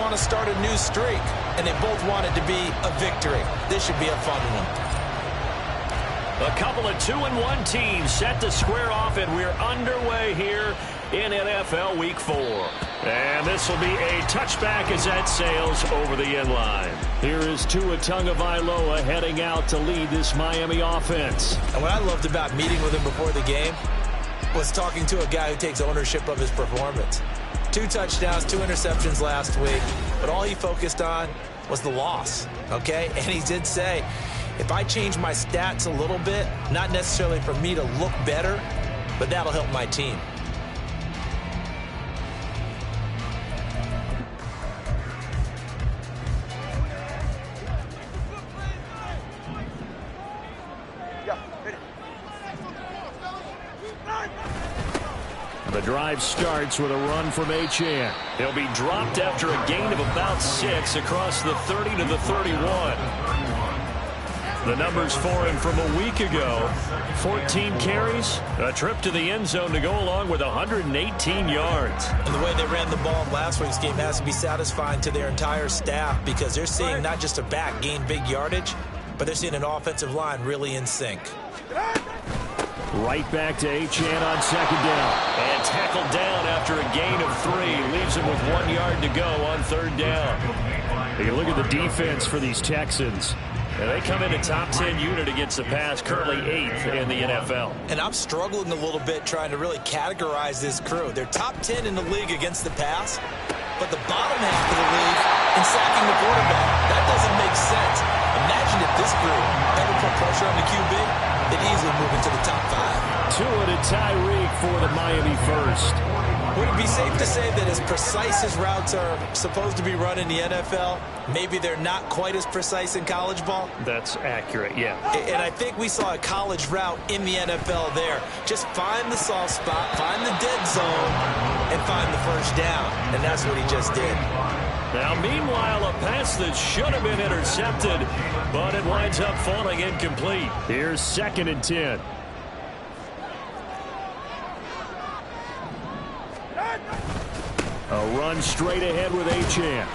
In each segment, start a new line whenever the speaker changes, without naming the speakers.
want to start a new streak, and they both want it to be a victory. This should be a fun one.
A couple of 2-1 teams set to square off, and we're underway here in NFL Week 4. And this will be a touchback as that sails over the end line. Here is Tua Tagovailoa heading out to lead this Miami offense.
And what I loved about meeting with him before the game was talking to a guy who takes ownership of his performance. 2 touchdowns, 2 interceptions last week, but all he focused on was the loss, okay? And he did say, if I change my stats a little bit, not necessarily for me to look better, but that'll help my team.
The drive starts with a run from Achane. He'll be dropped after a gain of about 6 across the 30 to the 31. The numbers for him from a week ago: 14 carries, a trip to the end zone to go along with 118 yards.
And the way they ran the ball in last week's game has to be satisfying to their entire staff, because they're seeing not just a back gain big yardage, but they're seeing an offensive line really in sync.
Right back to Achane on second down. And tackled down after a gain of 3. Leaves him with 1 yard to go on third down. You look at the defense for these Texans. And they come in a top 10 unit against the pass, currently 8th in the NFL.
And I'm struggling a little bit trying to really categorize this crew. They're top 10 in the league against the pass, but the bottom half of the league in sacking the quarterback. That doesn't make sense. Imagine if this group ever put pressure on the QB, they'd easily move into the top 5.
Tua to Tyreek for the Miami first.
Would it be safe to say that as precise as routes are supposed to be run in the NFL, maybe they're not quite as precise in college ball?
That's accurate, yeah.
And I think we saw a college route in the NFL there. Just find the soft spot, find the dead zone, and find the first down. And that's what he just did.
Now, meanwhile, a pass that should have been intercepted, but it winds up falling incomplete. Here's 2nd and 10. A run straight ahead with Achane.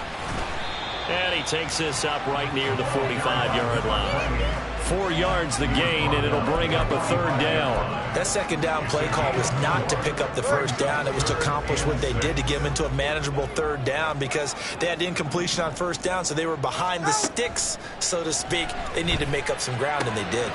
And he takes this up right near the 45-yard line. 4 yards the gain, and it'll bring up a third down.
That second down play call was not to pick up the first down. It was to accomplish what they did, to get them into a manageable third down, because they had incompletion on first down, so they were behind the sticks, so to speak. They needed to make up some ground, and they did.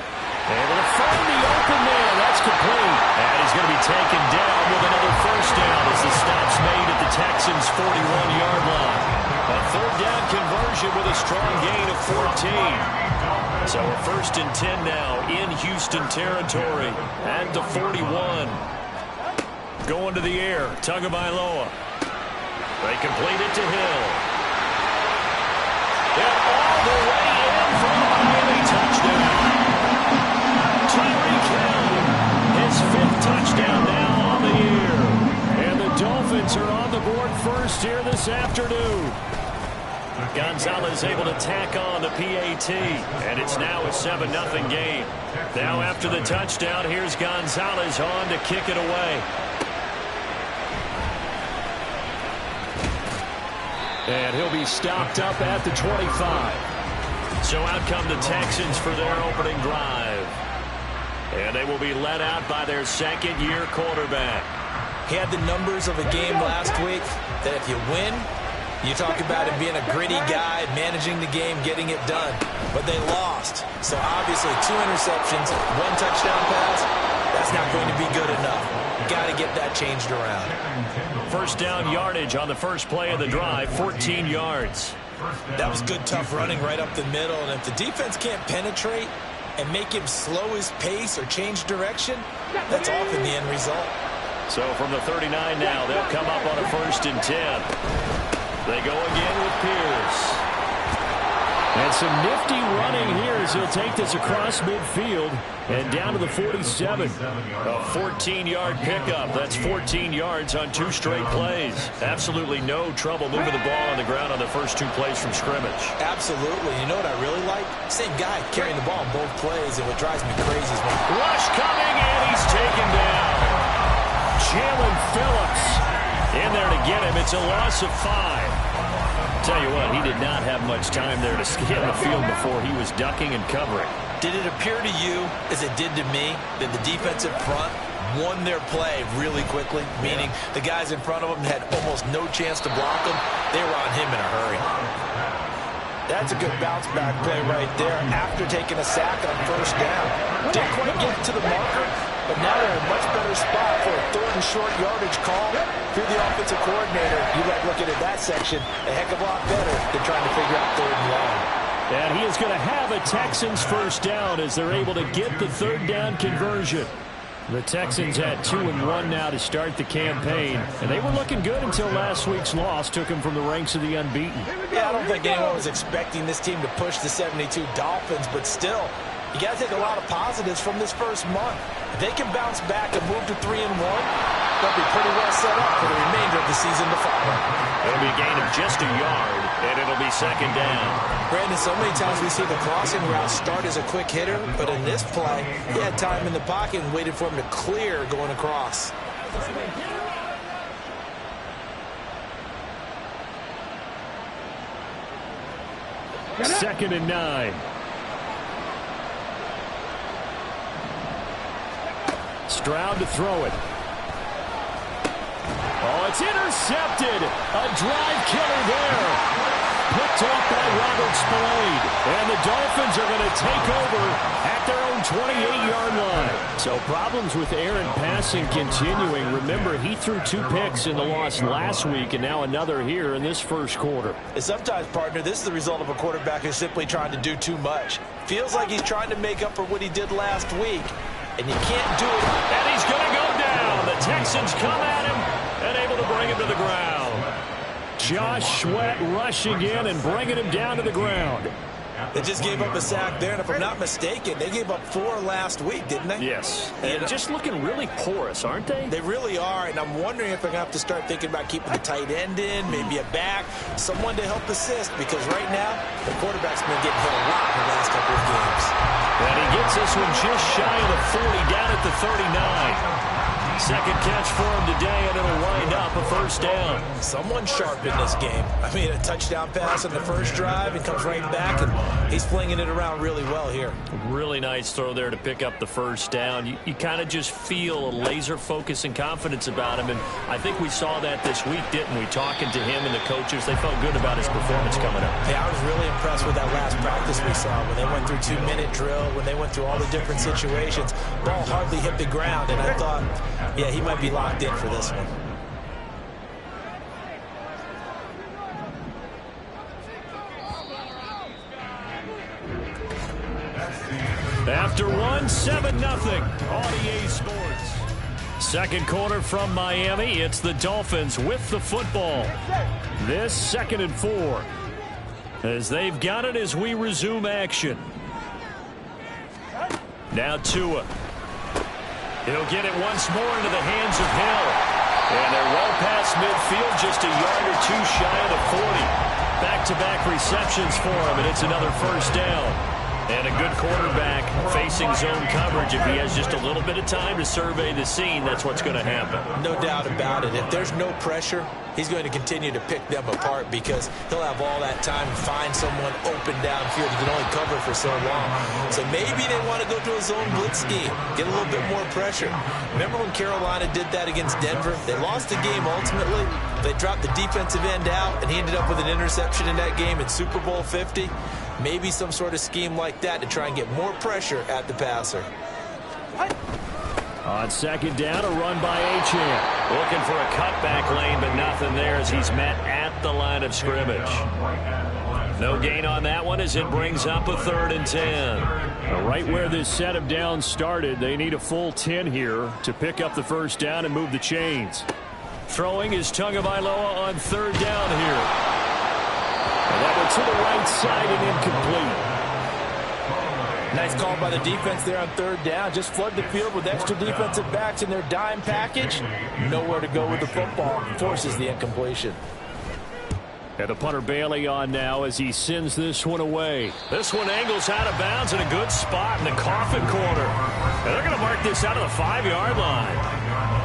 Able to find the open man. That's complete. And he's going to be taken down with another first down as the stop's made at the Texans' 41-yard line. A third down conversion with a strong gain of 14. So a 1st and 10 now in Houston territory at the 41. Going to the air, Tagovailoa. They complete it to Hill. And all the way in for the Miami touchdown. Tyreek Hill, his 5th touchdown now on the year. And the Dolphins are on the board first here this afternoon. Gonzalez able to tack on the PAT, and it's now a 7-0 game. Now after the touchdown, here's Gonzalez on to kick it away. And he'll be stopped up at the 25. So out come the Texans for their opening drive. And they will be led out by their 2nd-year quarterback.
He had the numbers of a game last week that if you win, you talk about him being a gritty guy, managing the game, getting it done. But they lost. So obviously 2 interceptions, 1 touchdown pass, that's not going to be good enough. Got to get that changed around.
First down yardage on the first play of the drive, 14 yards.
That was good, tough running right up the middle. And if the defense can't penetrate and make him slow his pace or change direction, that's often the end result.
So from the 39 now, they'll come up on a 1st and 10. They go again with Pierce. And some nifty running here as he'll take this across midfield and down to the 47. A 14-yard pickup. That's 14 yards on 2 straight plays. Absolutely no trouble moving the ball on the ground on the first 2 plays from scrimmage.
Absolutely. You know what I really like? Same guy carrying the ball on both plays, and what drives me crazy is when...
Rush coming, and he's taken down. Jalen Phillips in there to get him. It's a loss of 5. Tell you what, he did not have much time there to scan the field before he was ducking and covering.
Did it appear to you, as it did to me, that the defensive front won their play really quickly, meaning the guys in front of them had almost no chance to block him? They were on him in a hurry. That's a good bounce back play right there after taking a sack on first down. Didn't quite get to the marker, but now they're in a much better spot for a third and short yardage call. If you're the offensive coordinator, you like looking at that section a heck of a lot better than trying to figure out third and long.
And he is going to have a Texans first down as they're able to get the third down conversion. The Texans had 2-1 now to start the campaign, and they were looking good until last week's loss took them from the ranks of the unbeaten.
Yeah, I don't think anyone was expecting this team to push the 72 Dolphins, but still, you got to take a lot of positives from this first month. If they can bounce back and move to 3-1, they'll be pretty well set up for the remainder of the season to follow.
It'll be a gain of just a yard, and it'll be second down.
Brandon, so many times we see the crossing route start as a quick hitter, but in this play, he had time in the pocket and waited for him to clear going across.
Second and 9. Stroud to throw it. Oh, it's intercepted. A drive killer there. Picked off by Robert Spillane. And the Dolphins are going to take over at their own 28-yard line. So problems with Aaron passing continuing. Remember, he threw 2 picks in the loss last week and now another here in this first quarter.
And sometimes, partner, this is the result of a quarterback who's simply trying to do too much. Feels like he's trying to make up for what he did last week. And you can't do it.
And he's going to go down. The Texans come at him and able to bring him to the ground. Josh Sweat rushing in and bringing him down to the ground.
They just gave up a sack there, and if I'm not mistaken, they gave up 4 last week, didn't they?
Yes. And just looking really porous, aren't they?
They really are, and I'm wondering if they're going to have to start thinking about keeping the tight end in, maybe a back, someone to help assist, because right now, the quarterback's been getting hit a lot in the last couple of games.
And he gets this one just shy of the 40, down at the 39. Second catch for him today, and it'll wind up a first down.
Someone sharp in this game. I mean, a touchdown pass on the first drive, and comes right back, and he's flinging it around really well here.
Really nice throw there to pick up the first down. You kind of just feel a laser focus and confidence about him, and I think we saw that this week, didn't we? Talking to him and the coaches, they felt good about his performance coming up.
Yeah, I was really impressed with that last practice we saw when they went through 2-minute drill, when they went through all the different situations. Ball hardly hit the ground, and I thought, yeah, he might be locked in for this one.
After 7-0, on EA Sports. Second quarter from Miami. It's the Dolphins with the football. This 2nd and 4. As they've got it as we resume action. Now Tua. He'll get it once more into the hands of Hill. And they're well past midfield, just a yard or 2 shy of the 40. Back-to-back receptions for him, and it's another first down. And a good quarterback facing zone coverage. If he has just a little bit of time to survey the scene, that's what's going to happen.
No doubt about it. If there's no pressure, he's going to continue to pick them apart because he'll have all that time to find someone open downfield. He can only cover for so long. So maybe they want to go to a zone blitz scheme, get a little bit more pressure. Remember when Carolina did that against Denver? They lost the game ultimately. They dropped the defensive end out, and he ended up with an interception in that game in Super Bowl 50. Maybe some sort of scheme like that to try and get more pressure at the passer.
On second down, a run by Achane. Looking for a cutback lane, but nothing there as he's met at the line of scrimmage. No gain on that one as it brings up a 3rd and 10. Right where this set of downs started, they need a full 10 here to pick up the first down and move the chains. Throwing is Tagovailoa on 3rd down here. And that one to the right side and incomplete.
Nice call by the defense there on 3rd down. Just flood the field with extra defensive backs in their dime package. Nowhere to go with the football. Forces the incompletion.
And the punter Bailey on now as he sends this one away. This one angles out of bounds in a good spot in the coffin corner. And they're going to mark this out of the 5-yard line.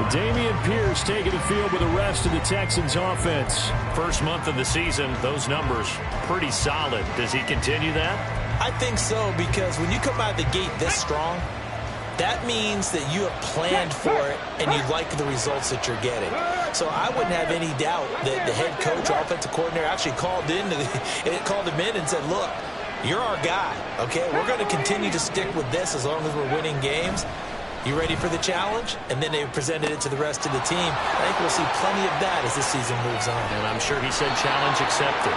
Dameon Pierce taking the field with the rest of the Texans offense.
First month of the season, those numbers pretty solid. Does he continue that?
I think so, because when you come out of the gate this strong, that means that you have planned for it and you like the results that you're getting. So I wouldn't have any doubt that the head coach or offensive coordinator actually called him in and said, look, you're our guy, okay? We're going to continue to stick with this as long as we're winning games. You ready for the challenge? And then they presented it to the rest of the team. I think we'll see plenty of that as this season moves on.
And I'm sure he said challenge accepted.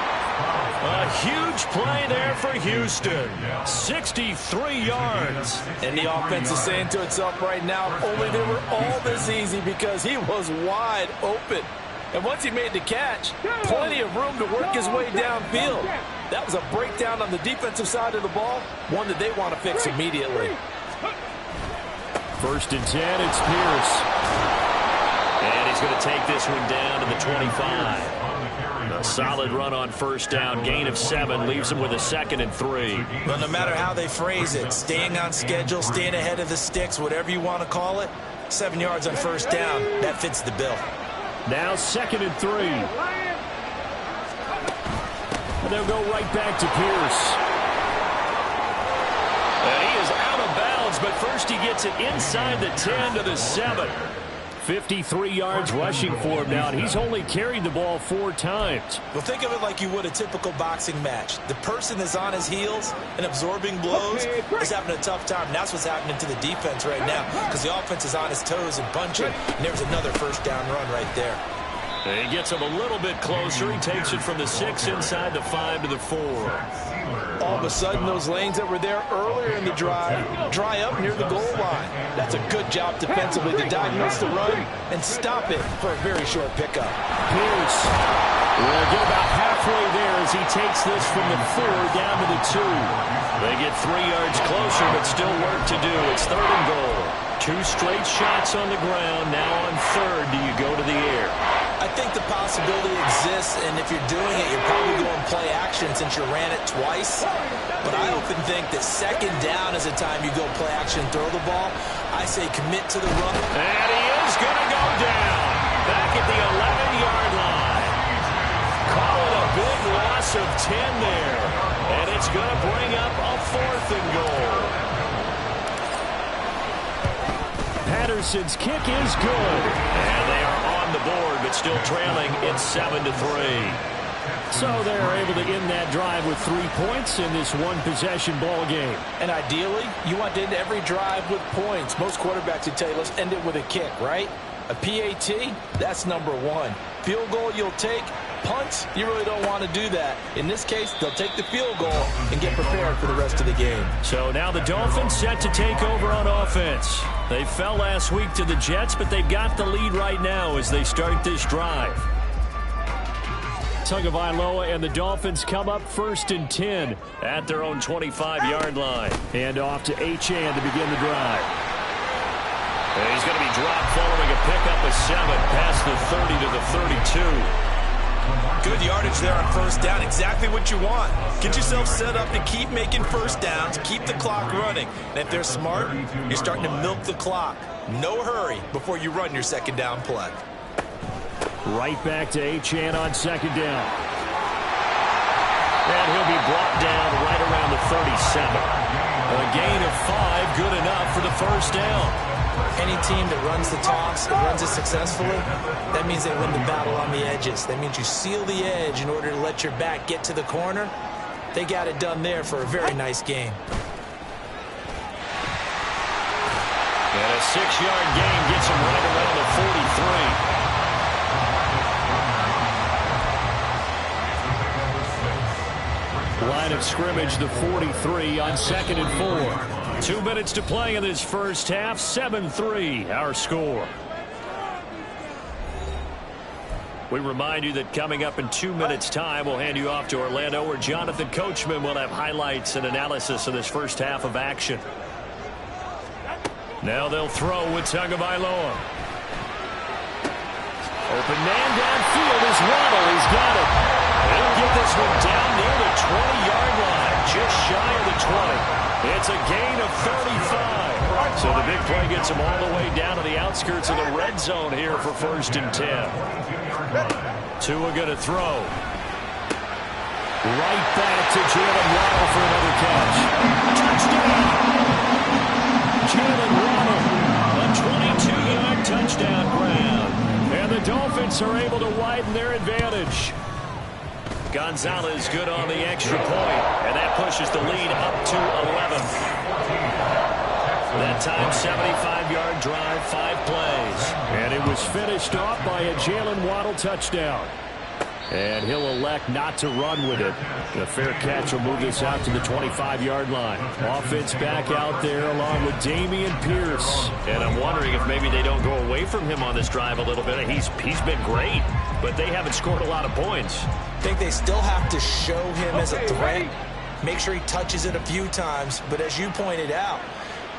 A huge play there for Houston. 63 yards.
And the offense is saying to itself right now, only they were all this easy because he was wide open. And once he made the catch, plenty of room to work his way downfield. That was a breakdown on the defensive side of the ball, one that they want to fix immediately.
First and 10, it's Pierce.
And he's going to take this one down to the 25. A solid run on first down. Gain of 7 leaves him with a 2nd and 3.
Well, no matter how they phrase it, staying on schedule, staying ahead of the sticks, whatever you want to call it, 7 yards on first down, that fits the bill.
Now 2nd and 3. And they'll go right back to Pierce.
And he is out of bounds, but first he gets it inside the 10 to the 7.
53 yards rushing for him now, and he's only carried the ball 4 times.
Well, think of it like you would a typical boxing match. The person is on his heels and absorbing blows is having a tough time. And that's what's happening to the defense right now because the offense is on his toes and punching. And there's another first down run right there.
And he gets him a little bit closer. He takes it from the 6 inside the 5 to the 4.
All of a sudden, those lanes that were there earlier in the drive dry up near the goal line. That's a good job defensively to diagnose the run and stop it for a very short pickup.
Pierce will get about halfway there as he takes this from the 4 down to the 2.
They get 3 yards closer, but still work to do. It's 3rd and goal. 2 straight shots on the ground. Now on 3rd, do you go to the air?
I think the possibility exists, and if you're doing it, you're probably going play action since you ran it twice. But I often think that 2nd down is the time you go play action, throw the ball. I say commit to the run.
And he is going to go down back at the 11-yard line. Call it a big loss of 10 there. And it's going to bring up a 4th and goal.
Patterson's kick is good.
And they are on the board, but still trailing. It's 7-3.
So they're able to end that drive with 3 points in this one-possession ball game.
And ideally, you want to end every drive with points. Most quarterbacks would tell you, let's end it with a kick, right? A PAT, that's number 1. Field goal you'll take. Punts, you really don't want to do that. In this case, they'll take the field goal and get prepared for the rest of the game.
So now the Dolphins set to take over on offense. They fell last week to the Jets, but they've got the lead right now as they start this drive. Tagovailoa and the Dolphins come up 1st and 10
at their own 25-yard line.
And off to Achane to begin the drive.
And he's going to be dropped following a pickup of 7 past the 30 to the 32.
Good yardage there on first down. Exactly what you want. Get yourself set up to keep making first downs, keep the clock running. And if they're smart, you're starting to milk the clock. No hurry before you run your 2nd down play.
Right back to Achane on 2nd down.
And he'll be brought down right around the 37. A gain of 5, good enough for the first down.
Any team that runs the toss and runs it successfully, that means they win the battle on the edges. That means you seal the edge in order to let your back get to the corner. They got it done there for a very nice game.
And a 6-yard gain gets him right around the 43.
Line of scrimmage, the 43 on 2nd and 4. 2 minutes to play in this first half. 7-3, our score.
We remind you that coming up in 2 minutes' time, we'll hand you off to Orlando, where Jonathan Coachman will have highlights and analysis of this first half of action.
Now they'll throw with Tagovailoa. Open man downfield is Waddle. He's got it.
He'll get this one down near the 20-yard line, just shy of the 20.
It's a gain of 35. So the big play gets him all the way down to the outskirts of the red zone here for 1st and 10. Tua going to throw. Right back to Jalen Waddle for another catch. Touchdown! Jalen Waddle, a 22-yard touchdown grab. And the Dolphins are able to widen their advantage. Gonzalez good on the extra point, and that pushes the lead up to 11. That time, 75-yard drive, 5 plays. And it was finished off by a Jalen Waddle touchdown. And he'll elect not to run with it. A fair catch will move this out to the 25-yard line. Offense back out there along with Dameon Pierce.
And I'm wondering if maybe they don't go away from him on this drive a little bit. He's been great, but they haven't scored a lot of points.
I think they still have to show him as a threat. Make sure he touches it a few times. But as you pointed out,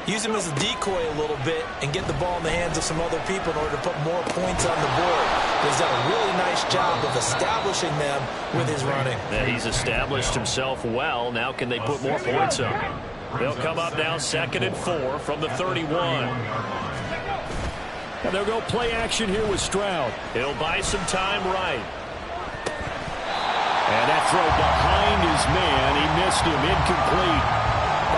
use him as a decoy a little bit and get the ball in the hands of some other people in order to put more points on the board. He's done a really nice job of establishing them with his running.
Yeah, he's established himself well. Now can they put more points up? They'll come up now 2nd and 4 from the 31.
And they'll go play action here with Stroud.
He'll buy some time right.
And that throw behind his man. He missed him. Incomplete.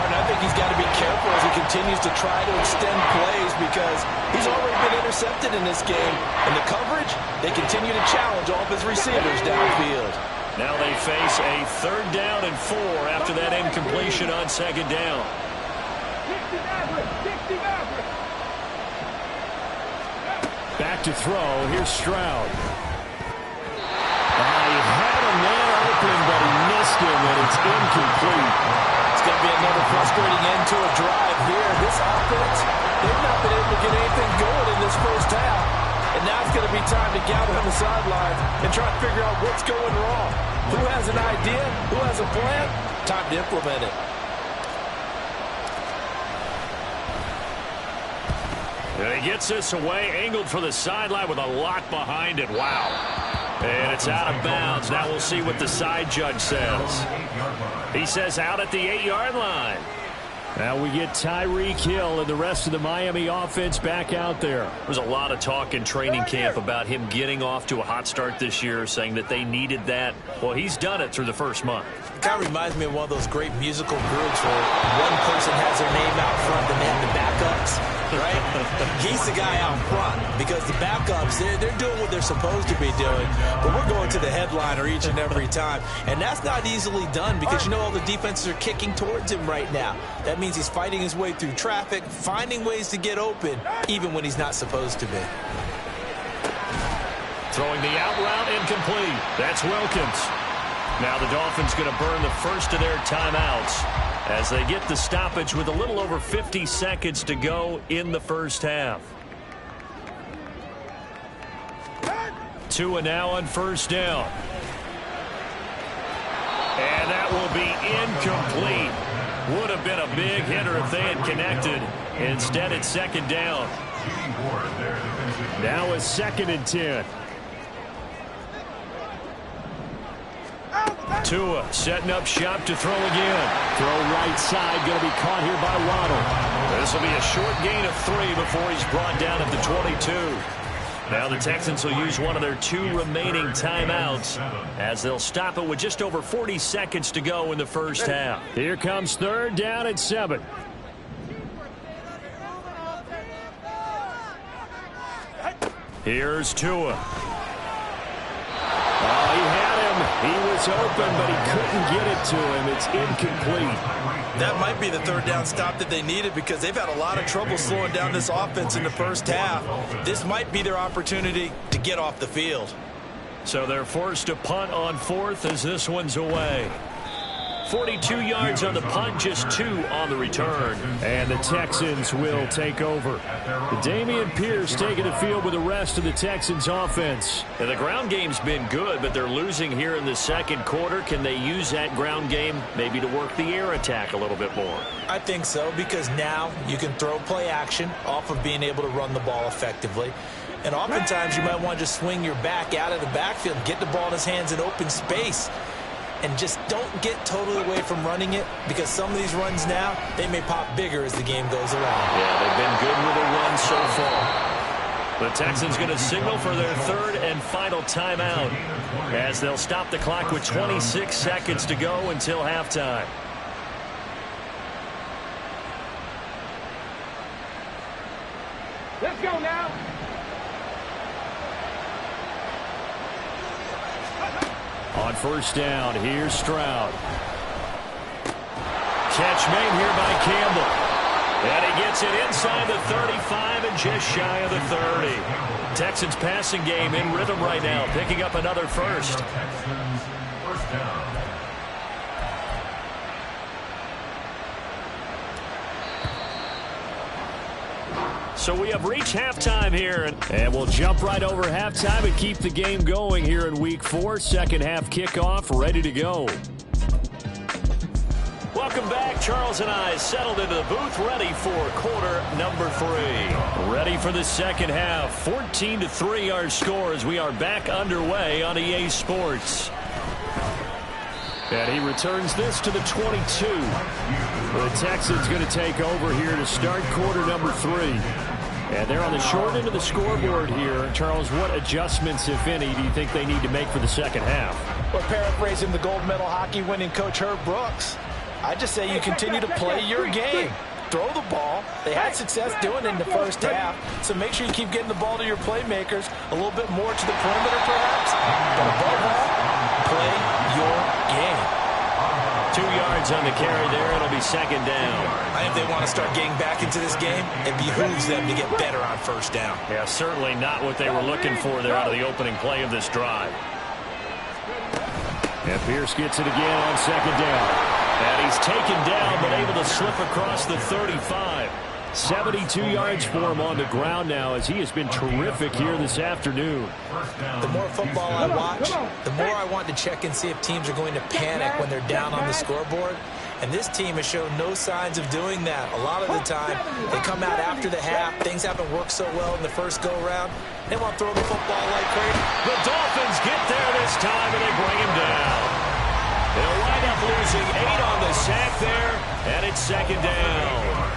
I think he's got to be careful as he continues to try to extend plays because he's already been intercepted in this game. And the coverage, they continue to challenge all of his receivers downfield.
Now they face a 3rd down and 4 after that incompletion on 2nd down.
Back to throw. Here's Stroud. He had a man open, but he missed him, and it's incomplete.
It's going to be another frustrating end to a drive here. This offense, they've not been able to get anything going in this first half. And now it's going to be time to gather on the sidelines and try to figure out what's going wrong. Who has an idea? Who has a plan? Time to implement it.
And he gets this away, angled for the sideline with a lot behind it. Wow. And it's out of bounds. Now we'll see what the side judge says. He says out at the 8-yard line.
Now we get Tyreek Hill and the rest of the Miami offense back out there.
There's a lot of talk in training camp about him getting off to a hot start this year, saying that they needed that. Well, he's done it through the first month.
It kind of reminds me of one of those great musical groups where one person has their name out front and then the backups, right? He's the guy out front because the backups, they're doing what they're supposed to be doing, but we're going to the headliner each and every time. And that's not easily done because, you know, all the defenses are kicking towards him right now. That means he's fighting his way through traffic, finding ways to get open, even when he's not supposed to be.
Throwing the out route incomplete. That's Wilkins. Now the Dolphins going to burn the first of their timeouts as they get the stoppage with a little over 50 seconds to go in the first half. Tua now on 1st down. And that will be incomplete. Would have been a big hitter if they had connected. Instead, it's 2nd down.
Now a 2nd and 10.
Tua setting up shop to throw again.
Throw right side, going to be caught here by Waddle.
This will be a short gain of 3 before he's brought down at the 22. Now the Texans will use one of their 2 remaining timeouts as they'll stop it with just over 40 seconds to go in the first half.
Here comes 3rd down and 7. Here's Tua. Oh, he had him. He was open, but he couldn't get it to him. It's incomplete.
That might be the 3rd down stop that they needed because they've had a lot of trouble slowing down this offense in the first half. This might be their opportunity to get off the field.
So they're forced to punt on 4th as this one's away. 42 yards on the punt, just 2 on the return.
And the Texans will take over. Dameon Pierce taking the field with the rest of the Texans offense.
And the ground game's been good, but they're losing here in the 2nd quarter. Can they use that ground game maybe to work the air attack a little bit more?
I think so because now you can throw play action off of being able to run the ball effectively. And oftentimes you might want to just swing your back out of the backfield, get the ball in his hands in open space. and just don't get totally away from running it, because some of these runs now, they may pop bigger as the game goes along.
Yeah, they've been good with a run so far. The Texans going to signal for their third and final timeout as they'll stop the clock with 26 seconds to go until halftime.
Let's go now.
On first down, here's Stroud. Catch made here by Campbell. And he gets it inside the 35 and just shy of the 30. Texans passing game in rhythm right now, picking up another first. So we have reached halftime here, and we'll jump right over halftime and keep the game going here in Week 4. Second half kickoff, ready to go. Welcome back. Charles and I settled into the booth, ready for quarter number 3. Ready for the second half. 14-3 our score as we are back underway on EA Sports. And he returns this to the 22. The Texans going to take over here to start quarter number 3. And they're on the short end of the scoreboard here. Charles, what adjustments, if any, do you think they need to make for the second half?
Well, paraphrasing the gold medal hockey winning coach Herb Brooks, I just say you continue to play your game. Throw the ball. They had success doing it in the first half, so make sure you keep getting the ball to your playmakers a little bit more to the perimeter perhaps. But above all, play your game.
2 yards on the carry there. It'll be second down.
I think they want to start getting back into this game. It behooves them to get better on first down.
Yeah, certainly not what they were looking for there out of the opening play of this drive. And Pierce gets it again on second down. And he's taken down, but able to slip across the 35. 72 yards for him on the ground now, as he has been terrific here this afternoon.
The more football I watch, the more I want to check and see if teams are going to panic when they're down on the scoreboard. And this team has shown no signs of doing that. A lot of the time, they come out after the half. Things haven't worked so well in the first go-around. They want to throw the football like crazy.
The Dolphins get there this time, and they bring him down. They'll wind up losing 8 on the sack there, and it's second down.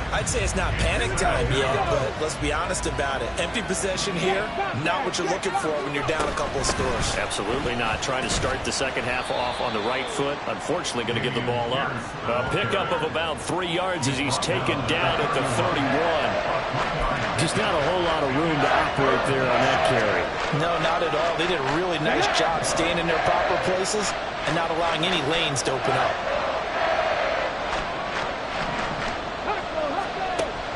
I'd say it's not panic time yet, but let's be honest about it. Empty possession here, not what you're looking for when you're down a couple of scores.
Absolutely not. Trying to start the second half off on the right foot. Unfortunately, going to give the ball up. A pickup of about 3 yards as he's taken down at the 31. Just not a whole lot of room to operate there on that carry.
No, not at all. They did a really nice job staying in their proper places and not allowing any lanes to open up.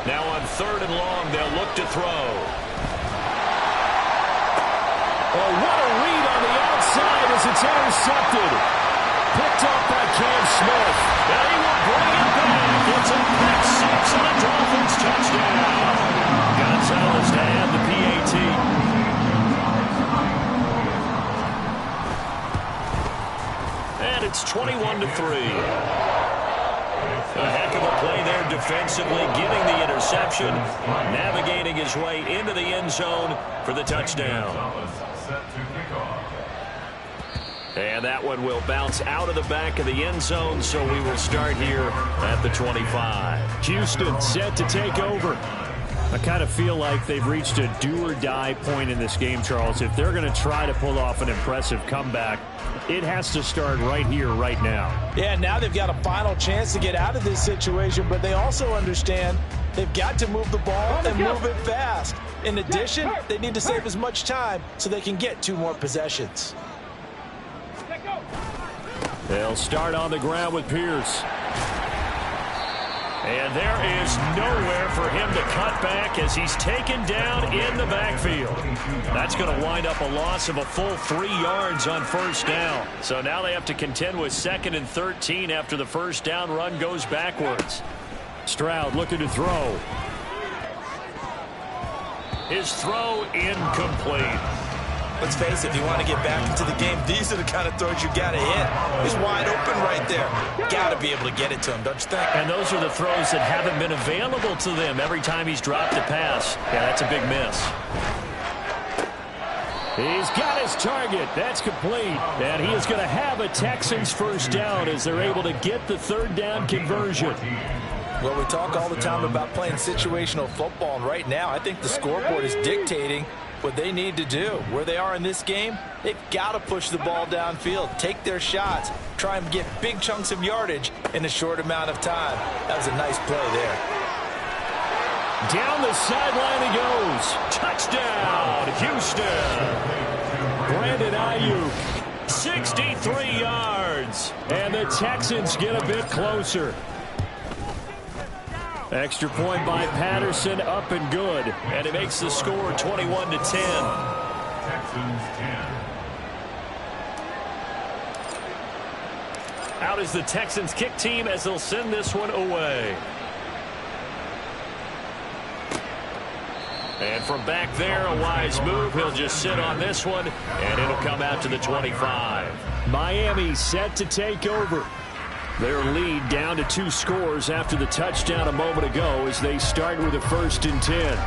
Now on third and long, they'll look to throw. Oh, what a read on the outside as it's intercepted. Picked up by Cam Smith. And he will bring it back. It's a pick six and a Dolphins touchdown. Gonzalez to add the PAT. And it's 21-3. A heck of a play there defensively, getting the interception, navigating his way into the end zone for the touchdown. And that one will bounce out of the back of the end zone, so we will start here at the 25. Houston set to take over. I kind of feel like they've reached a do-or-die point in this game, Charles. If they're going to try to pull off an impressive comeback, it has to start right here, right now.
Yeah, now they've got a final chance to get out of this situation, but they also understand they've got to move the ball and move it fast. In addition, they need to save as much time so they can get 2 more possessions.
They'll start on the ground with Pierce. And there is nowhere for him to cut back as he's taken down in the backfield. That's going to wind up a loss of a full 3 yards on first down. So now they have to contend with 2nd and 13 after the first down run goes backwards. Stroud looking to throw. His throw incomplete.
Let's face it, if you want to get back into the game, these are the kind of throws you got to hit. He's wide open right there. Got to be able to get it to him, don't you think?
And those are the throws that haven't been available to them every time he's dropped a pass. Yeah, that's a big miss. He's got his target. That's complete. And he is going to have a Texans first down as they're able to get the third down conversion.
Well, we talk all the time about playing situational football, and right now I think the scoreboard is dictating what they need to do. Where they are in this game, they've got to push the ball downfield, take their shots, try and get big chunks of yardage in a short amount of time. That was a nice play there.
Down the sideline he goes. Touchdown, Houston. Brandon Ayuk, 63 yards. And the Texans get a bit closer. Extra point by Patterson, up and good. And it makes the score 21-10.
Texans 10.
Out is the Texans kick team as they'll send this one away. And from back there, a wise move. He'll just sit on this one, and it'll come out to the 25. Miami set to take over. Their lead down to 2 scores after the touchdown a moment ago as they start with a 1st and 10.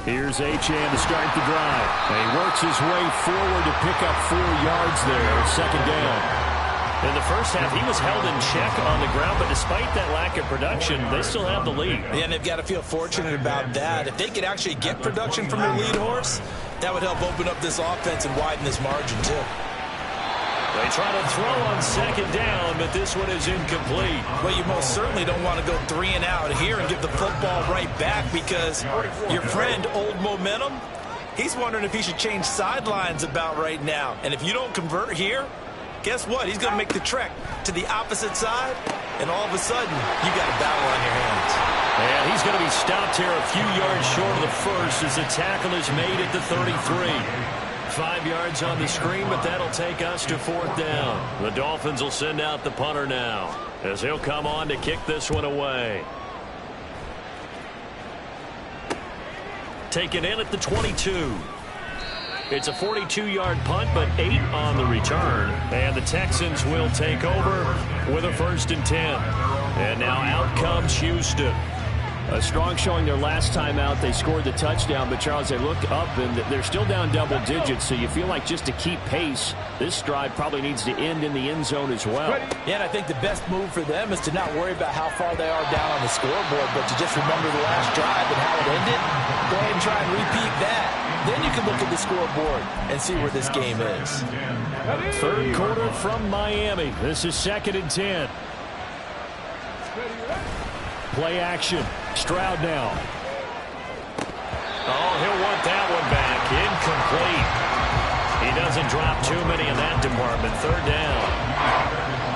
Here's Achane to start the drive. And he works his way forward to pick up 4 yards there, 2nd down. In the first half, he was held in check on the ground, but despite that lack of production, they still have the lead.
Yeah, and they've got to feel fortunate about that. If they could actually get production from their lead horse, that would help open up this offense and widen this margin, too.
They try to throw on 2nd down, but this one is incomplete.
Well, you most certainly don't want to go 3 and out here and give the football right back because your friend, Old Momentum, he's wondering if he should change sidelines about right now. And if you don't convert here, guess what? He's going to make the trek to the opposite side, and all of a sudden, you got a battle on your hands.
And he's going to be stopped here a few yards short of the first as the tackle is made at the 33. 5 yards on the screen, but that'll take us to 4th down. The Dolphins will send out the punter now as he'll come on to kick this one away. Taken in at the 22. It's a 42-yard punt, but 8 on the return. And the Texans will take over with a 1st and 10. And now out comes Houston. A strong showing their last time out. They scored the touchdown, but Charles, they look up and they're still down double digits, so you feel like just to keep pace, this drive probably needs to end in the end zone as well.
Yeah, and I think the best move for them is to not worry about how far they are down on the scoreboard, but to just remember the last drive and how it ended. Go ahead and try and repeat that. Then you can look at the scoreboard and see where this game is.
3rd quarter from Miami. This is 2nd and 10. Play action. Stroud now. Oh, he'll want that one back. Incomplete. He doesn't drop too many in that department. 3rd down.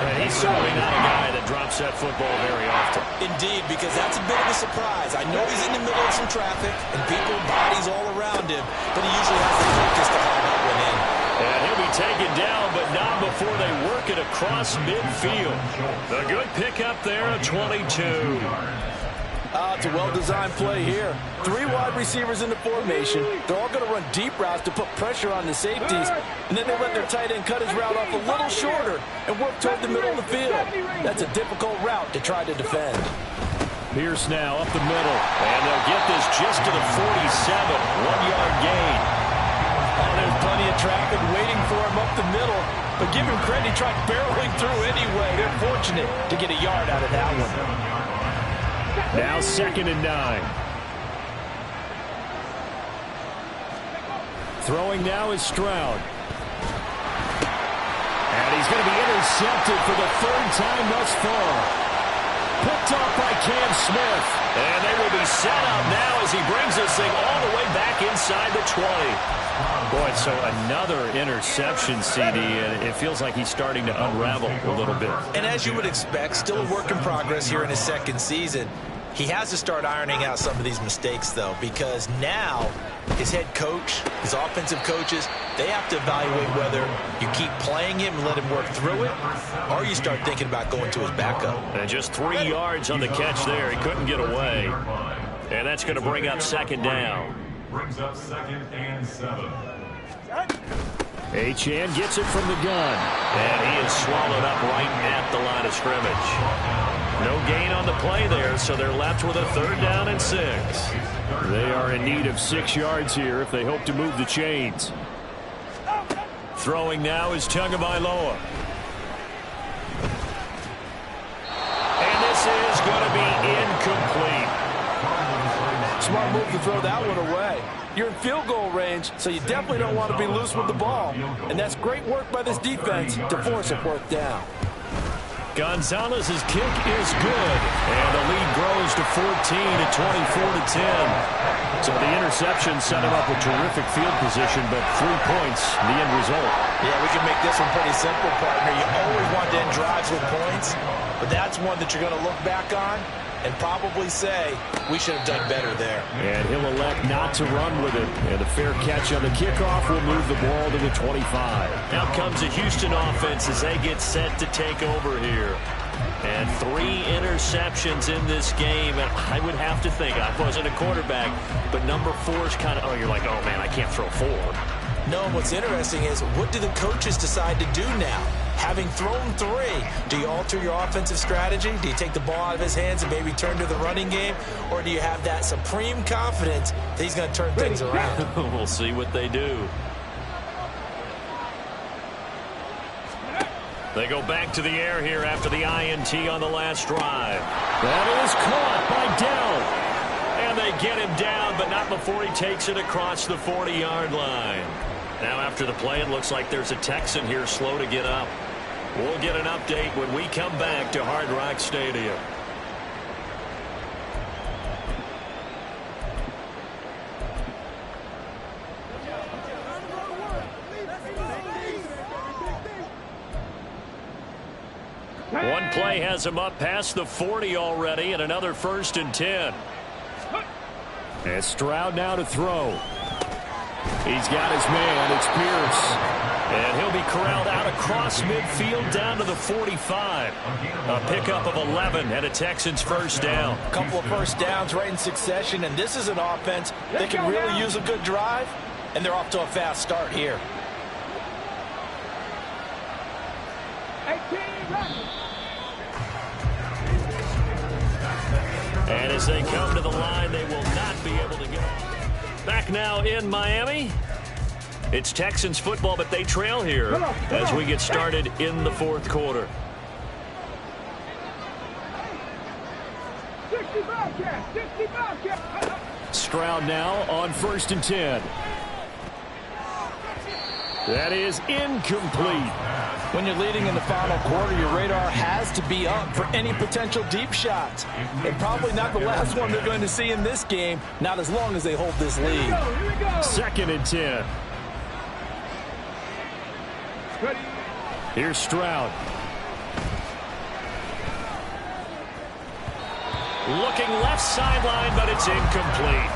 And he's certainly not a guy that drops that football very often.
Indeed, because that's a bit of a surprise. I know he's in the middle of some traffic and people, bodies all around him, but he usually has the focus to haul that one in.
And he'll be taken down, but not before they work it across midfield. A good pickup there at 22.
It's a well-designed play here. 3 wide receivers in the formation. They're all going to run deep routes to put pressure on the safeties, and then they let their tight end cut his route off a little shorter and work toward the middle of the field. That's a difficult route to try to defend.
Pierce now up the middle, and they'll get this just to the 47. 1-yard gain.
Oh, there's plenty of traffic waiting for him up the middle, but give him credit, he tried barreling through anyway. They're fortunate to get a yard out of that one.
Now 2nd and 9. Throwing now is Stroud. And he's going to be intercepted for the 3rd time thus far. Picked off by Cam Smith. And they will be set up now as he brings this thing all the way back inside the 20. Boy, so another interception, CD, and it feels like he's starting to unravel a little bit.
And as you would expect, still a work in progress here in his 2nd season. He has to start ironing out some of these mistakes, though, because now his head coach, his offensive coaches, they have to evaluate whether you keep playing him and let him work through it, or you start thinking about going to his backup.
And just 3 yards on the catch there. He couldn't get away. And that's going to bring up 2nd down.
Brings up 2nd and 7.
Achane gets it from the gun.
And he is swallowed up right at the line of scrimmage. No gain on the play there, so they're left with a 3rd down and 6.
They are in need of 6 yards here if they hope to move the chains.
Throwing now is Tagovailoa. And this is going to be incomplete.
Smart move to throw that one away. You're in field goal range, so you definitely don't want to be loose with the ball. And that's great work by this defense to force a 4th down.
Gonzalez's kick is good, and the lead grows to 14 at 24-10.
So the interception set him up with terrific field position, but 3 points, the end result.
Yeah, we can make this one pretty simple, partner. You always want to end drives with points, but that's one that you're going to look back on and probably say, we should have done better there.
And he'll elect not to run with it. And a fair catch on the kickoff will move the ball to the 25.
Now comes the Houston offense as they get set to take over here. And 3 interceptions in this game. And I would have to think, I wasn't a quarterback, but number 4 is kind of, oh, you're like, oh, man, I can't throw 4.
No, what's interesting is, what do the coaches decide to do now? Having thrown 3, do you alter your offensive strategy? Do you take the ball out of his hands and maybe turn to the running game? Or do you have that supreme confidence that he's going to turn things around?
We'll see what they do. They go back to the air here after the INT on the last drive.
That is caught by Dell.
And they get him down, but not before he takes it across the 40-yard line. Now after the play, it looks like there's a Texan here slow to get up. We'll get an update when we come back to Hard Rock Stadium. One play has him up past the 40 already, and another 1st and 10.
And Stroud now to throw. He's got his man. It's Pierce.
And he'll be corralled out across midfield down to the 45. A pickup of 11 and a Texans 1st down.
A couple of 1st downs right in succession, and this is an offense that can really use a good drive, and they're off to a fast start here.
And as they come to the line, they will not be able to get off. Back now in Miami. It's Texans football, but they trail here as we get started in the 4th quarter.
Stroud now on 1st and 10. That is incomplete.
When you're leading in the final quarter, your radar has to be up for any potential deep shots. And probably not the last one they're going to see in this game, not as long as they hold this lead.
2nd and 10. Here's Stroud.
Looking left sideline, but it's incomplete.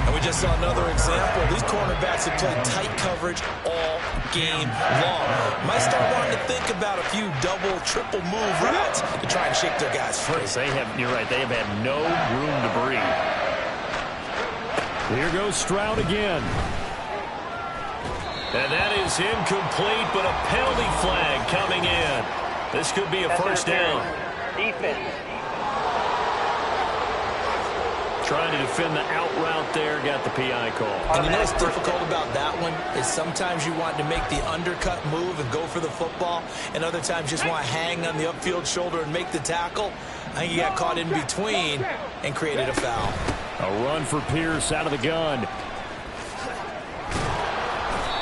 And we just saw another example. These cornerbacks have played tight coverage all game long. Might start wanting to think about a few double, triple move routes to try and shake their guys free.
You're right, they have had no room to breathe. Here goes Stroud again.
And that is incomplete, but a penalty flag coming in. This could be a 1st down.
Defense.
Trying to defend the out route there, got the PI call.
And you know what's difficult about that one is sometimes you want to make the undercut move and go for the football, and other times you just want to hang on the upfield shoulder and make the tackle. I think he got caught in between and created a foul.
A run for Pierce out of the gun.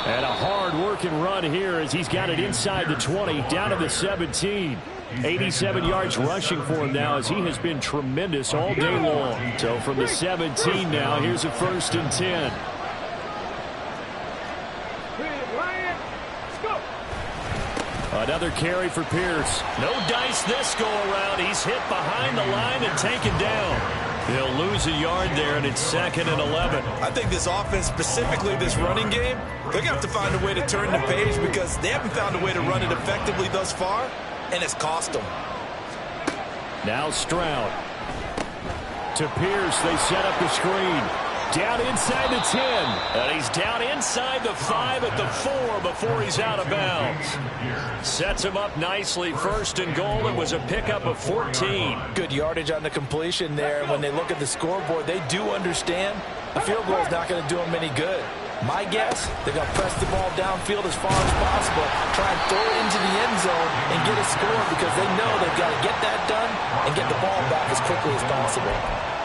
And a hard-working run here as he's got it inside the 20, down to the 17. 87 yards rushing for him now as he has been tremendous all day long. So from the 17 now, here's a 1st and 10. Another carry for Pierce.
No dice this go-around. He's hit behind the line and taken down. He'll lose a yard there, and it's 2nd and 11.
I think this offense, specifically this running game, they're going to have to find a way to turn the page because they haven't found a way to run it effectively thus far, and it's cost them.
Now Stroud. To Pierce, they set up the screen. Down inside the 10. And he's down inside the 5 at the 4 before he's out of bounds. Sets him up nicely. First and goal. It was a pickup of 14.
Good yardage on the completion there. When they look at the scoreboard, they do understand the field goal is not going to do them any good. My guess, they're going to press the ball downfield as far as possible, try and throw it into the end zone and get a score because they know they've got to get that done and get the ball back as quickly as possible.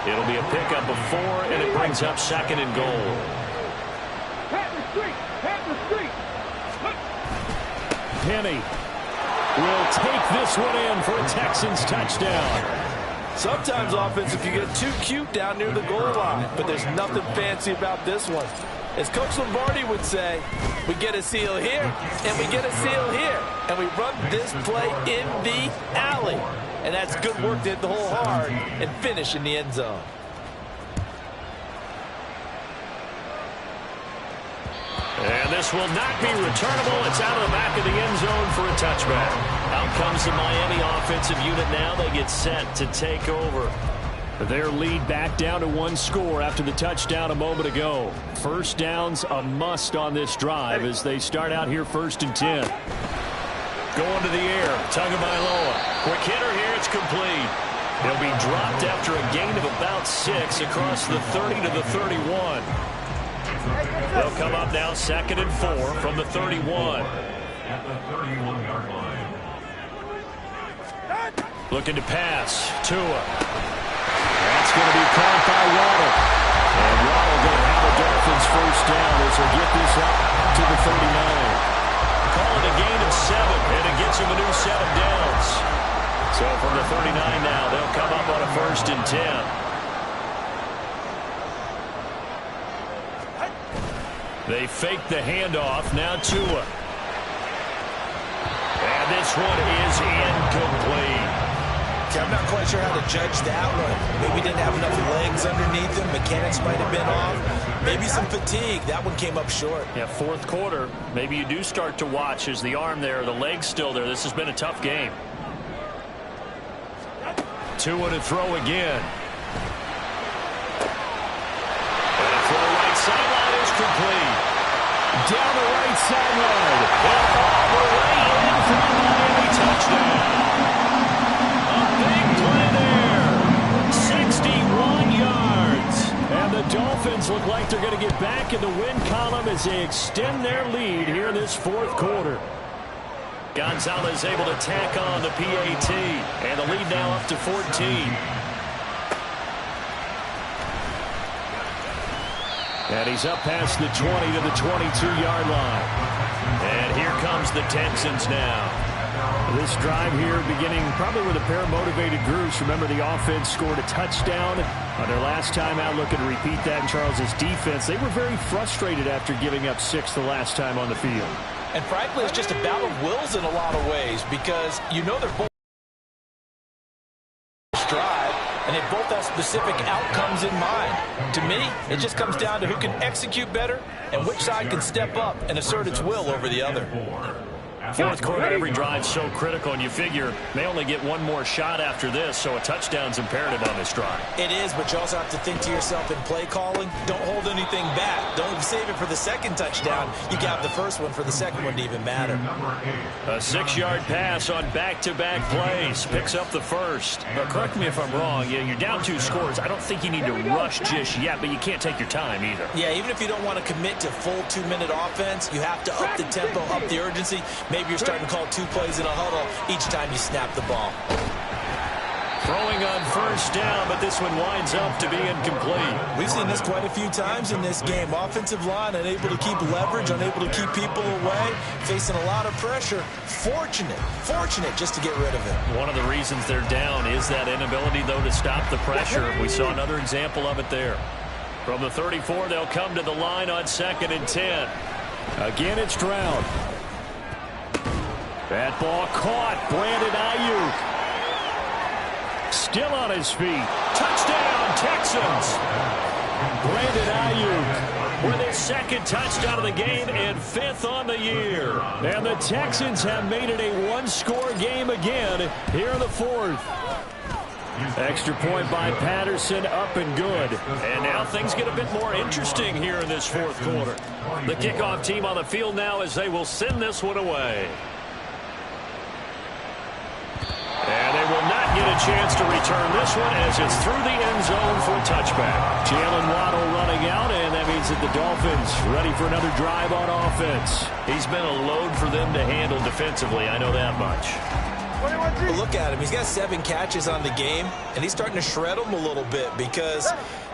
It'll be a pickup of 4, and it brings up second and goal. Penny will take this one in for a Texans touchdown.
Sometimes offense, if you get too cute down near the goal line, but there's nothing fancy about this one. As Coach Lombardi would say, we get a seal here, and we get a seal here, and we run this play in the alley. And that's good work to hit the hole hard and finish in the end zone.
And this will not be returnable. It's out of the back of the end zone for a touchback. Out comes the Miami offensive unit now. They get set to take over. Their lead back down to 1 score after the touchdown a moment ago. First down's a must on this drive as they start out here 1st and 10. Going to the air. Tagovailoa. Quick hitter here. It's complete. He'll be dropped after a gain of about 6 across the 30 to the 31. They'll come up now 2nd and 4 from the 31.
At the 31-yard line.
Looking to pass. Tua. That's going to be caught by Waddle. And Waddle going to have a Dolphins first down as they get this up to the 39. Call it a gain of 7, and it gets him a new set of downs. So from the 39 now, they'll come up on a 1st and 10. They fake the handoff. Now Tua. And this one is incomplete.
I'm not quite sure how to judge that one. Maybe didn't have enough legs underneath him. Mechanics might have been off. Maybe some fatigue. That one came up short.
Yeah, 4th quarter. Maybe you do start to watch as the arm there, the leg's still there. This has been a tough game. Tua to throw again. And a throw right sideline is complete. Down the right sideline. And all the way in for the Miami touchdown. A big play there. 61 yards. And the Dolphins look like they're going to get back in the win column as they extend their lead here in this 4th quarter. Gonzalez able to tack on the PAT. And the lead now up to 14. And he's up past the 20 to the 22-yard line. And here comes the Texans now. This drive here beginning probably with a pair of motivated groups. Remember, the offense scored a touchdown on their last time out. Looking to repeat that in Charles's defense. They were very frustrated after giving up 6 the last time on the field.
And frankly, it's just a battle of wills in a lot of ways because you know they're both drive, and they both have specific outcomes in mind. To me, it just comes down to who can execute better and which side can step up and assert its will over the other.
4th quarter, every drive so critical, and you figure they only get one more shot after this, so a touchdown's imperative on this drive.
It is, but you also have to think to yourself in play calling, don't hold anything back. Don't save it for the second touchdown. You got the first one for the second one to even matter.
A 6-yard pass on back-to-back plays. Picks up the first. But correct me if I'm wrong. Yeah, you're down 2 scores. I don't think you need to rush just yet, but you can't take your time either.
Yeah, even if you don't want to commit to full 2-minute offense, you have to up the tempo, up the urgency. Maybe you're starting to call 2 plays in a huddle each time you snap the ball.
Throwing on first down, but this one winds up to be incomplete.
We've seen this quite a few times in this game. Offensive line unable to keep leverage, unable to keep people away, facing a lot of pressure. Fortunate just to get rid of it.
One of the reasons they're down is that inability, though, to stop the pressure. We saw another example of it there. From the 34, they'll come to the line on 2nd and 10. Again, it's Stroud. That ball caught. Brandon Ayuk. Still on his feet. Touchdown, Texans. Brandon Ayuk with his 2nd touchdown of the game and 5th on the year. And the Texans have made it a 1-score game again here in the 4th. Extra point by Patterson, up and good.
And now things get a bit more interesting here in this fourth quarter. The kickoff team on the field now as they will send this one away. And they will not get a chance to return this one as it's through the end zone for a touchback.
Jalen Waddle running out, and that means that the Dolphins ready for another drive on offense.
He's been a load for them to handle defensively, I know that much.
Well, look at him. He's got 7 catches on the game, and he's starting to shred them a little bit because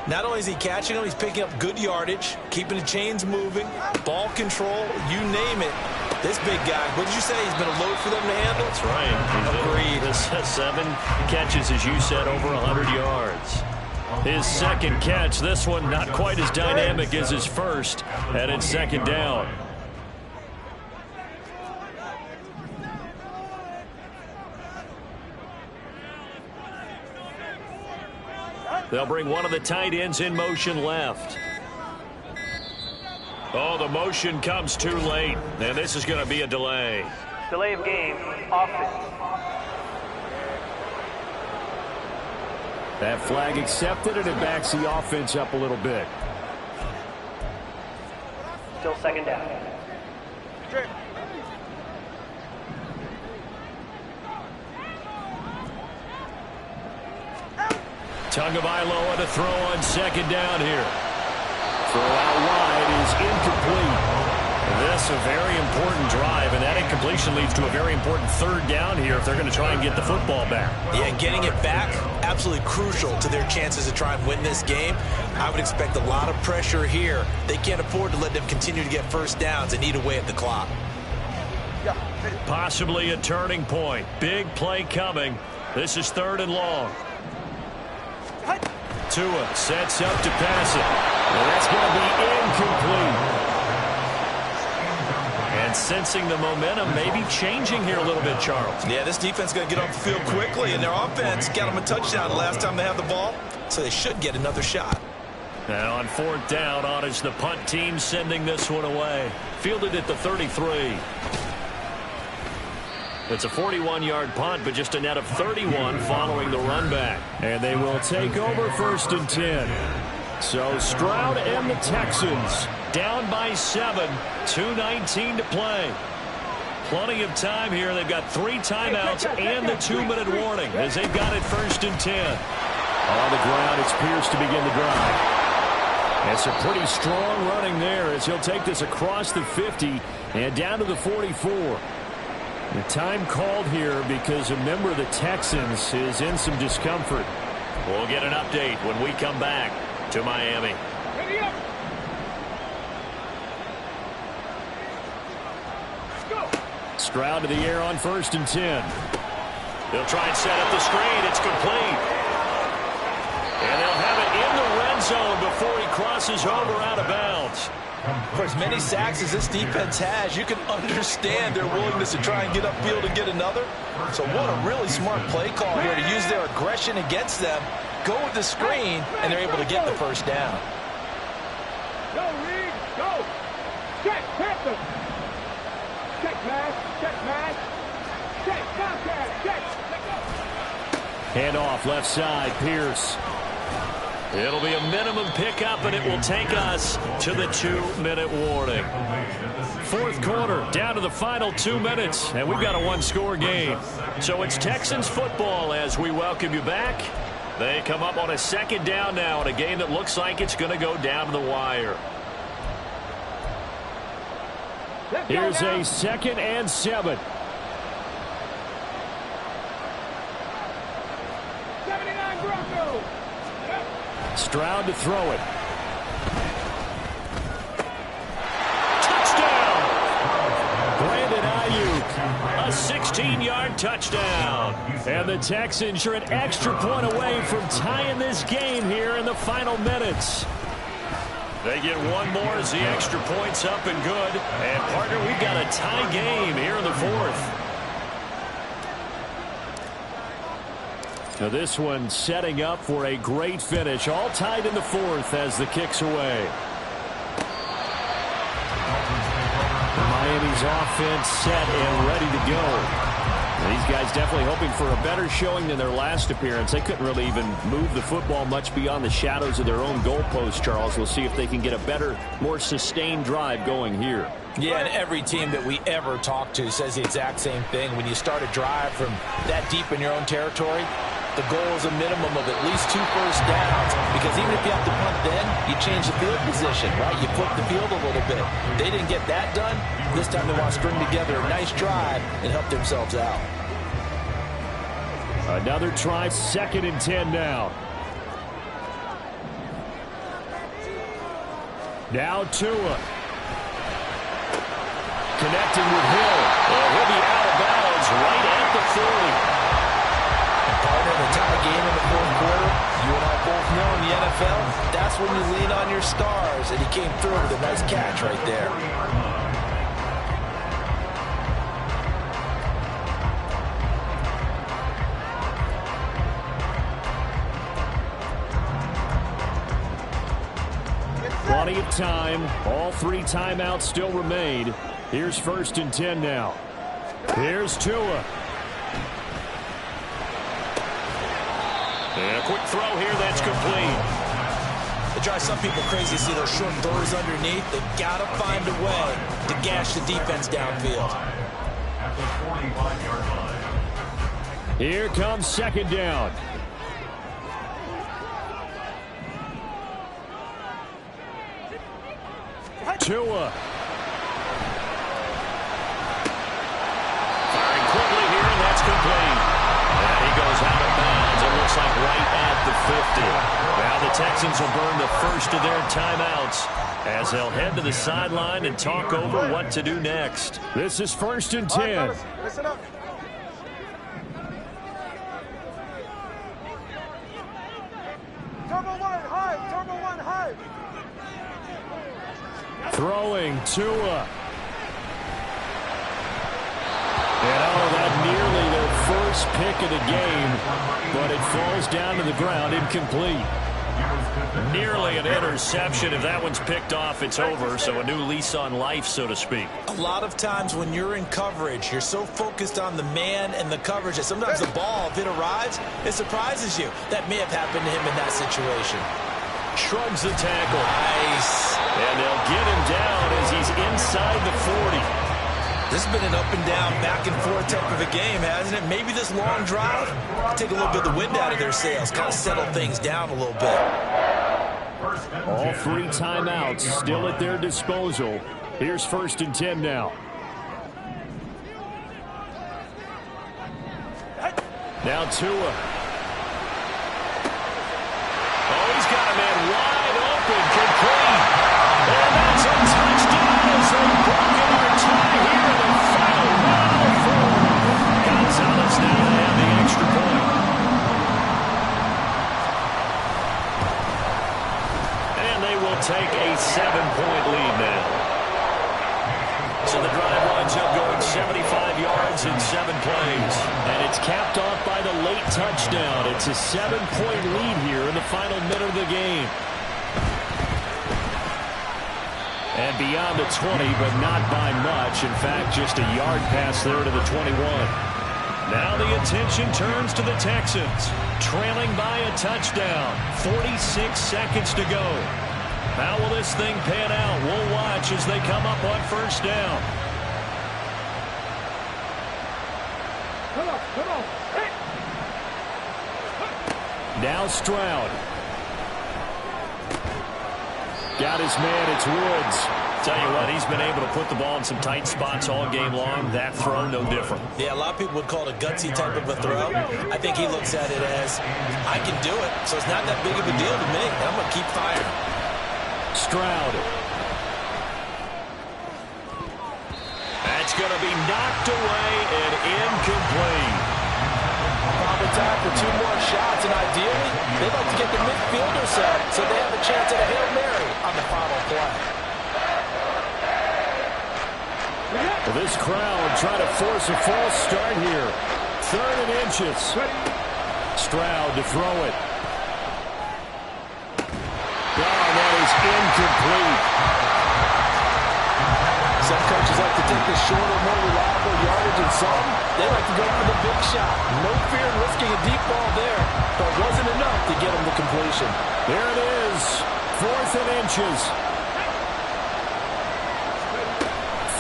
not only is he catching them, he's picking up good yardage, keeping the chains moving, ball control, you name it. This big guy, what did you say? He's been a load for them to handle?
That's right.
Agreed.
This 7 catches, as you said, over 100 yards. His second catch, this one not quite as dynamic as his first, and it's second down. They'll bring one of the tight ends in motion left. Oh, the motion comes too late, and this is going to be a delay.
Delay of game, offense.
That flag accepted, and it backs the offense up a little bit.
Still second down.
Tagovailoa to throw on second down here.
Throw out wide is incomplete.
This a very important drive, and that incompletion leads to a very important third down here if they're going to try and get the football back.
Yeah, getting it back, absolutely crucial to their chances to try and win this game. I would expect a lot of pressure here. They can't afford to let them continue to get first downs and eat away at the clock.
Possibly a turning point. Big play coming. This is 3rd and long. Tua sets up to pass it.
Well, that's going to be incomplete.
And sensing the momentum maybe changing here a little bit, Charles.
Yeah, this defense is going to get off the field quickly, and their offense got them a touchdown the last time they had the ball, so they should get another shot.
Now on 4th down, on is the punt team sending this one away. Fielded at the 33. It's a 41-yard punt, but just a net of 31 following the run back.
And they will take over 1st and 10. So Stroud and the Texans
down by 7, 2:19 to play. Plenty of time here. They've got 3 timeouts and the 2-minute warning as they've got it 1st and 10.
On the ground, it's Pierce to begin the drive. It's a pretty strong running there as he'll take this across the 50 and down to the 44. The time called here because a member of the Texans is in some discomfort.
We'll get an update when we come back to Miami.
Stroud to the air on 1st and 10.
They'll try and set up the screen. It's complete. And they'll have it in the red zone before he crosses over out of bounds.
For as many sacks as this defense has, you can understand their willingness to try and get upfield and get another. So what a really smart play call here to use their aggression against them, go with the screen, and they're able to get the first down.
Go, Reed, go. Check, Panther. Check, man. Check, man. Check, contact, check.
Hand off left side, Pierce.
It'll be a minimum pickup, and it will take us to the 2-minute warning. 4th quarter, down to the final 2 minutes, and we've got a 1-score game. So it's Texans football as we welcome you back. They come up on a 2nd down now in a game that looks like it's going to go down to the wire.
Here's a 2nd and 7.
79 Broncos.
Stroud to throw it.
Touchdown! Brandon Ayuk, a 16-yard touchdown.
And the Texans are an extra point away from tying this game here in the final minutes.
They get one more as the extra point's up and good. And, partner, we've got a tie game here in the 4th.
Now this one setting up for a great finish. All tied in the 4th as the kick's away. Miami's offense set and ready to go. These guys definitely hoping for a better showing than their last appearance. They couldn't really even move the football much beyond the shadows of their own goalpost, Charles. We'll see if they can get a better, more sustained drive going here.
Yeah, and every team that we ever talk to says the exact same thing. When you start a drive from that deep in your own territory, the goal is a minimum of at least 2 first downs, because even if you have to punt then, you change the field position, right? You flip the field a little bit. They didn't get that done. This time they want to string together a nice drive and help themselves out.
Another try, 2nd and 10 now. Now Tua. Connecting with Hill. And he'll be out of bounds right at the 40.
Partner, the tie game in the fourth quarter, you and I both know in the NFL, that's when you lean on your stars, and he came through with a nice catch right there.
Plenty of time. All 3 timeouts still remain. Here's 1st and 10 now. Here's Tua.
And a quick throw here that's complete.
It drives some people crazy to see those short throws underneath. They got to find a way to gash the defense downfield.
At the 45-yard line.
Here comes 2nd down. Tua.
Firing quickly here, and that's complete. And he goes out of bounds. It looks like right at the 50. Now the Texans will burn the first of their timeouts as they'll head to the sideline and talk over what to do next.
This is 1st and 10.
Listen up. Turbo 1 high. Turbo 1 high.
Throwing Tua. And that nearly their first pick of the game, but it falls down to the ground incomplete.
Nearly an interception. If that one's picked off, it's over. So a new lease on life, so to speak.
A lot of times when you're in coverage, you're so focused on the man and the coverage that sometimes the ball, if it arrives, it surprises you. That may have happened to him in that situation.
Shrugs the tackle.
Nice.
And they'll get him down as he's inside the 40.
This has been an up and down, back and forth type of a game, hasn't it? Maybe this long drive take a little bit of the wind out of their sails, kind of settle things down a little bit.
All 3 timeouts still at their disposal. Here's 1st and 10 now. Now Tua.
Oh, he's got a man wide open, complete. And that's a touchdown as they've broken our tie here in the final 104. Gonzalez now to have the extra point. And they will take a 7-point lead now. So the drive winds up going 75 yards in 7 plays.
And it's capped off by the late touchdown. It's a 7-point lead here in the final minute of the game. And beyond the 20, but not by much. In fact, just a yard pass there to the 21.
Now the attention turns to the Texans, trailing by a touchdown. 46 seconds to go. How will this thing pan out? We'll watch as they come up on 1st down.
Come on. Hey.
Now Stroud. Got his man, it's Woods.
Tell you what, he's been able to put the ball in some tight spots all game long. That throw, no different.
Yeah, a lot of people would call it a gutsy type of a throw. I think he looks at it as, I can do it, so it's not that big of a deal to me. I'm going to keep firing.
Stroud.
That's going to be knocked away and incomplete.
Probably time for 2 more shots, and ideally, they'd like to get the midfielder set so they have a chance at a Hail Mary on the final play.
Well, this crowd trying to force a false start here. 3rd and inches. Stroud to throw it. Oh, that is incomplete.
So
Some coaches like to take the shorter, more reliable yardage, and some, they like to go for the big shot. No fear in risking a deep ball there, but wasn't enough to get him the completion.
There it is, 4th and inches.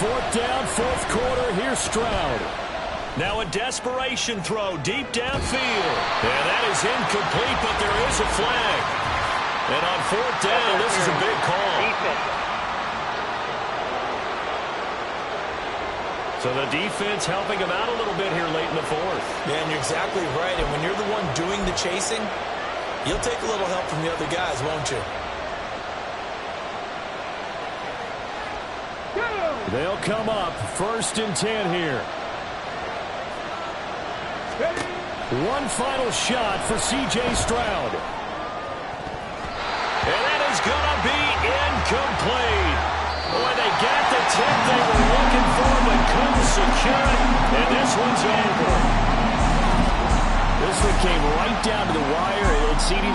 4th down, 4th quarter. Here's Stroud.
Now a desperation throw deep downfield. And that is incomplete, but there is a flag. And on 4th down, this is a big call. So the defense helping him out a little bit here late in the 4th.
Man, you're exactly right. And when you're the one doing the chasing, you'll take a little help from the other guys, won't you?
They'll come up 1st and 10 here. One final shot for C.J. Stroud.
And that is going to be incomplete. Boy, they got the tip they were looking for, but couldn't secure it. And this one's over.
This one came right down to the wire, and CD,